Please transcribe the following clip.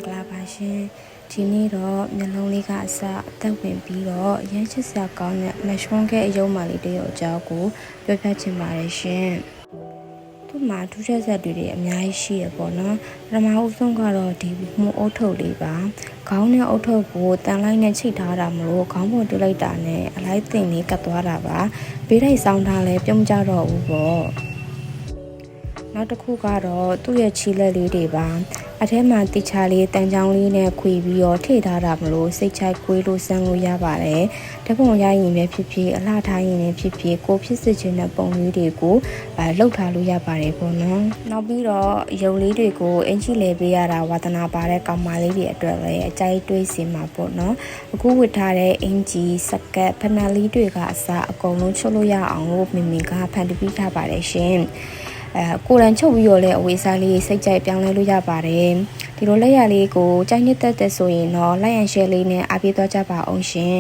င်္ဂလာပါရှင်ဒီနေ့တော့မျက်လုံးလေးကအစအသက်ဝင်ပြီးတော့ရမ်းချစ်စရာကောင်းတဲ့မရှွန်းခဲ့အယုံမာလေးတယောက်အကြောင်းကိုပြောပြချင်ပါတယ်ရှင်သူ့မှာထူးခြားချက်တွေအများကြီးရှိရပေါ့နော်ပထမဦးဆုံးကတော့ဒီမှုအုပ်ထုပ်လေးပါခေါင်းနဲ့အုပ်ထုပ်ကိုတန်လိုက်နဲ့ချိတ်ထားတာမလို့ခေါင်းပေါ်တွလိုက်တာနဲ့အလိုက်တင်လေးကတ်သွားတာပါဘေးထိုက်ဆောင်ထားလဲပြုံးကြတော့ဘူးပေါ့နောက်တစ်ခုကတော့သူ့ရဲ့ခြေလက်လေးတွေပါအထဲမှာတိချာလေးတန်ချောင်းလေးနဲ့ခွေပြီးတော့ထိထားတာမလို့စိတ်ချိုက်ကွေးလို့ဆန်းလို့ရပါတယ်တပုံရရင်ပဲဖြစ်ဖြစ်အလှထားရင်လည်းဖြစ်ဖြစ်ကိုဖြစ်စစ်ခြင်းတဲ့ပုံလေးတွေကိုလှုပ်ထားလို့ရပါတယ်ပေါ့နော်နောက်ပြီးတော့ရုပ်လေးတွေကိုအင်ချီလဲပေးရတာဝါသနာပါတဲ့ကောင်မလေးတွေအတွက်လည်းအကြိုက်တွေးစင်မှာပေါ့နော်အခုဝတ်ထားတဲ့အင်ဂျီစကတ်ဖနာလေးတွေကအစအကုန်လုံးချုပ်လို့ရအောင်လို့မိမိကဖန်တီးပေးထားပါတယ်ရှင်ကိုရန်ချုပ်ပြီးတော့လည်းအဝေးစားလေးစိတ်ကြိုက်ပြောင်းလဲလို့ရပါတယ်ဒီလိုလက်ရလေးကိုကြိုက်နှစ်သက်တဲ့ဆိုရင်တော့ like and share လေးနဲ့အားပေးသွားကြပါအောင်ရှင်